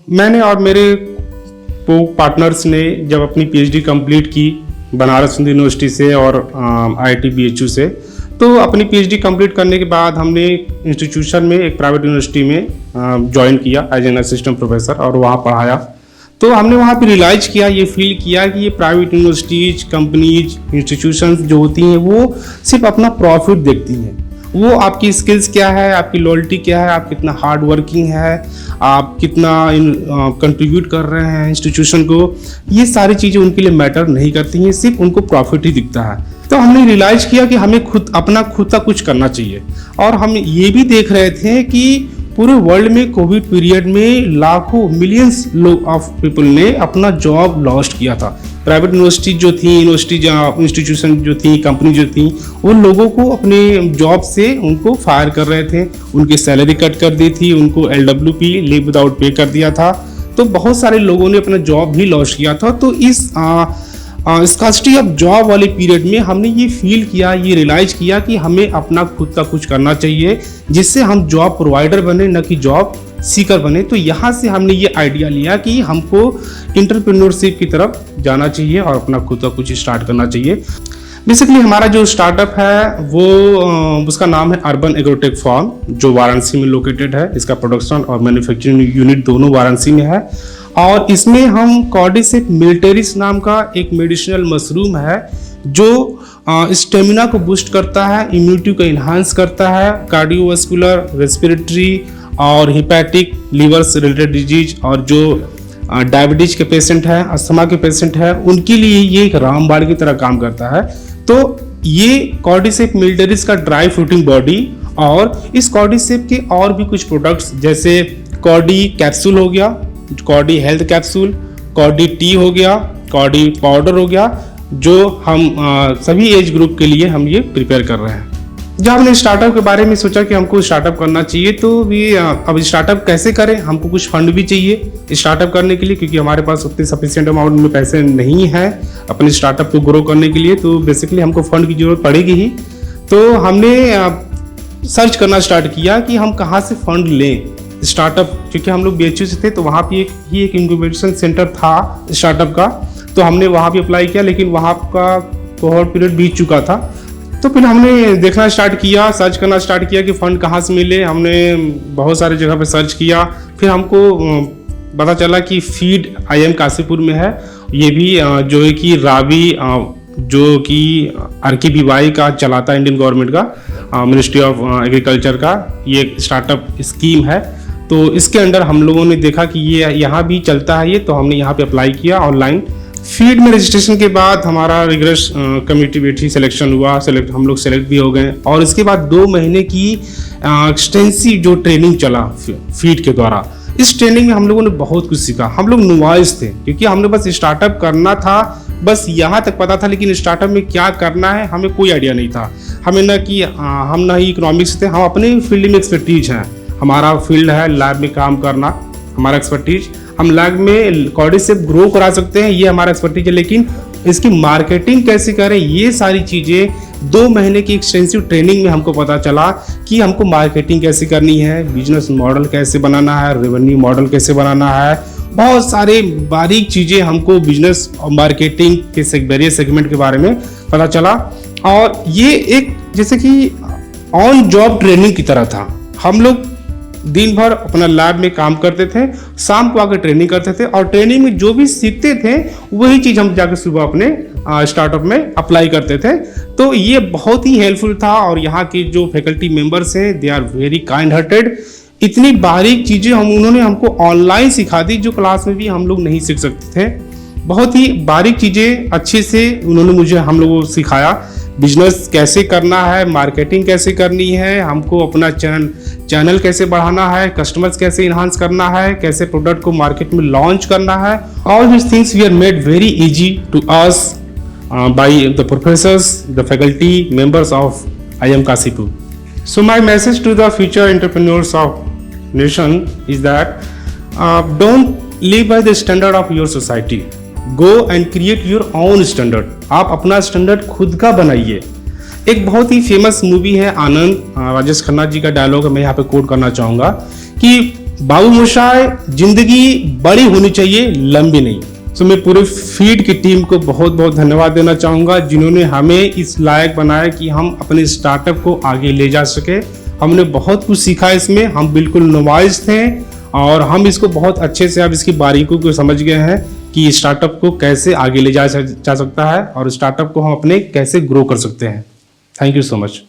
मैंने और मेरे को पार्टनर्स ने जब अपनी पीएचडी कंप्लीट की बनारस हिंदू यूनिवर्सिटी से और आईआईटी बीएचयू से, तो अपनी पीएचडी कंप्लीट करने के बाद हमने इंस्टीट्यूशन में एक प्राइवेट यूनिवर्सिटी में ज्वाइन किया एज एन असिस्टेंट प्रोफेसर और वहाँ पढ़ाया। तो हमने वहाँ पे रियलाइज किया, ये फील किया कि ये प्राइवेट यूनिवर्सिटीज, कंपनीज, इंस्टीट्यूशंस जो होती हैं वो सिर्फ अपना प्रॉफिट देखती हैं। वो आपकी स्किल्स क्या है, आपकी लॉयल्टी क्या है, आप कितना हार्ड वर्किंग है, आप कितना कंट्रीब्यूट कर रहे हैं इंस्टीट्यूशन को, ये सारी चीज़ें उनके लिए मैटर नहीं करती हैं, सिर्फ उनको प्रॉफिट ही दिखता है। तो हमने रियलाइज किया कि हमें खुद का कुछ करना चाहिए। और हम ये भी देख रहे थे कि पूरे वर्ल्ड में कोविड पीरियड में लाखों मिलियंस लोग ऑफ पीपल ने अपना जॉब लॉस्ट किया था। प्राइवेट यूनिवर्सिटी जो थी, इंस्टीट्यूशन जो थी, कंपनी जो थी, वो लोगों को अपने जॉब से उनको फायर कर रहे थे, उनकी सैलरी कट कर दी थी, उनको LWP लीव विदाउट पे कर दिया था। तो बहुत सारे लोगों ने अपना जॉब भी लॉस्ट किया था। तो इस स्कार्सिटी ऑफ जॉब वाले पीरियड में हमने ये फील किया, ये रियलाइज किया कि हमें अपना खुद का कुछ करना चाहिए जिससे हम जॉब प्रोवाइडर बने, न कि जॉब सीकर बने। तो यहाँ से हमने ये आइडिया लिया कि हमको एंटरप्रेन्योरशिप की तरफ जाना चाहिए और अपना खुद का कुछ स्टार्ट करना चाहिए। बेसिकली हमारा जो स्टार्टअप है वो उसका नाम है अर्बन एग्रोटेक फार्म, जो वाराणसी में लोकेटेड है। इसका प्रोडक्शन और मैन्युफैक्चरिंग यूनिट दोनों वाराणसी में है। और इसमें हम कॉर्डिसेप मिलिटरीज नाम का एक मेडिसिनल मशरूम है जो स्टेमिना को बूस्ट करता है, इम्यूनिटी को इन्हांस करता है, कार्डियोवास्कुलर, रेस्पिरेटरी और हिपैटिक लीवर से रिलेटेड डिजीज और जो डायबिटीज के पेशेंट हैं, अस्थमा के पेशेंट हैं, उनके लिए ये एक रामबाण की तरह काम करता है। तो ये कॉर्डिसेप मिलिटरीज का ड्राई फ्रूटिंग बॉडी और इस कॉर्डिसेप के और भी कुछ प्रोडक्ट्स जैसे कॉर्डी कैप्सूल हो गया, कॉर्डी हेल्थ कैप्सूल, कॉर्डी टी हो गया, कॉर्डी पाउडर हो गया, जो हम सभी एज ग्रुप के लिए हम ये प्रिपेयर कर रहे हैं। जब हमने स्टार्टअप के बारे में सोचा कि हमको स्टार्टअप करना चाहिए, तो भी अब स्टार्टअप कैसे करें, हमको कुछ फंड भी चाहिए स्टार्टअप करने के लिए, क्योंकि हमारे पास उतने सफिशिएंट अमाउंट में पैसे नहीं है अपने स्टार्टअप को ग्रो करने के लिए। तो बेसिकली हमको फंड की जरूरत पड़ेगी ही। तो हमने सर्च करना स्टार्ट किया कि हम कहाँ से फंड लें स्टार्टअप, क्योंकि हम लोग बीएचयू से थे तो वहाँ पे एक इंक्यूबेशन सेंटर था स्टार्टअप का। तो हमने वहाँ भी अप्लाई किया, लेकिन वहाँ का कोहॉर्ट पीरियड बीत चुका था। तो फिर हमने देखना स्टार्ट किया, सर्च करना स्टार्ट किया कि फ़ंड कहाँ से मिले। हमने बहुत सारे जगह पे सर्च किया, फिर हमको पता चला कि फीड IIM काशीपुर में है। ये भी जो है कि रावी जो कि RKBY का चलाता है, इंडियन गवर्नमेंट का मिनिस्ट्री ऑफ एग्रीकल्चर का ये स्टार्टअप स्कीम है। तो इसके अंडर हम लोगों ने देखा कि ये यहाँ भी चलता है ये, तो हमने यहाँ पे अप्लाई किया ऑनलाइन। फीड में रजिस्ट्रेशन के बाद हमारा रिग्रेस कमेटी बैठी, सिलेक्शन हुआ, हम लोग सेलेक्ट भी हो गए। और इसके बाद 2 महीने की एक्सटेंसिव जो ट्रेनिंग चला फीड के द्वारा, इस ट्रेनिंग में हम लोगों ने बहुत कुछ सीखा। हम लोग नुवाइस थे क्योंकि हमने बस स्टार्टअप करना था, बस यहाँ तक पता था, लेकिन स्टार्टअप में क्या करना है हमें कोई आइडिया नहीं था। हमें हम ना ही इकोनॉमिक्स थे, हम अपने फील्ड में एक्सपर्टीज हैं। हमारा फील्ड है लैब में काम करना, हमारा एक्सपर्टीज, हम लैब में कॉर्डिसेप ग्रो करा सकते हैं, ये हमारा एक्सपर्टीज है। लेकिन इसकी मार्केटिंग कैसे करें, ये सारी चीज़ें 2 महीने की एक्सटेंसिव ट्रेनिंग में हमको पता चला कि हमको मार्केटिंग कैसे करनी है, बिजनेस मॉडल कैसे बनाना है, रेवेन्यू मॉडल कैसे बनाना है, बहुत सारे बारीक चीज़ें हमको बिजनेस और मार्केटिंग के वेरियस सेगमेंट के बारे में पता चला। और ये एक जैसे कि ऑन जॉब ट्रेनिंग की तरह था। हम लोग दिन भर अपना लैब में काम करते थे, शाम को आकर ट्रेनिंग करते थे, और ट्रेनिंग में जो भी सीखते थे वही चीज़ हम जाकर सुबह अपने स्टार्टअप में अप्लाई करते थे। तो ये बहुत ही हेल्पफुल था। और यहाँ के जो फैकल्टी मेंबर्स हैं, they are very kind hearted. इतनी बारीक चीज़ें उन्होंने हमको ऑनलाइन सिखा दी जो क्लास में भी हम लोग नहीं सीख सकते थे। बहुत ही बारीक चीज़ें अच्छे से उन्होंने हम लोगों को सिखाया। बिजनेस कैसे करना है, मार्केटिंग कैसे करनी है, हमको अपना चैनल कैसे बढ़ाना है, कस्टमर्स कैसे इन्हांस करना है, कैसे प्रोडक्ट को मार्केट में लॉन्च करना है। All this things we are made very easy to us by the professors, the faculty members of IIM Kashipur. So my message to the future entrepreneurs of nation is that don't live by the standard of your society. Go and create your own standard. आप अपना standard खुद का बनाइए। एक बहुत ही famous movie है आनंद, राजेश खन्ना जी का dialogue मैं यहाँ पे कोट करना चाहूँगा कि बाबू मोशाय, जिंदगी बड़ी होनी चाहिए, लंबी नहीं। तो मैं पूरे फीड की टीम को बहुत बहुत धन्यवाद देना चाहूँगा जिन्होंने हमें इस लायक बनाया कि हम अपने स्टार्टअप को आगे ले जा सके। हमने बहुत कुछ सीखा इसमें, हम बिल्कुल नोवाइज थे और हम इसको बहुत अच्छे से अब इसकी बारीकियों को समझ गए हैं कि स्टार्टअप को कैसे आगे ले जा सकता है और स्टार्टअप को हम अपने कैसे ग्रो कर सकते हैं। Thank you so much.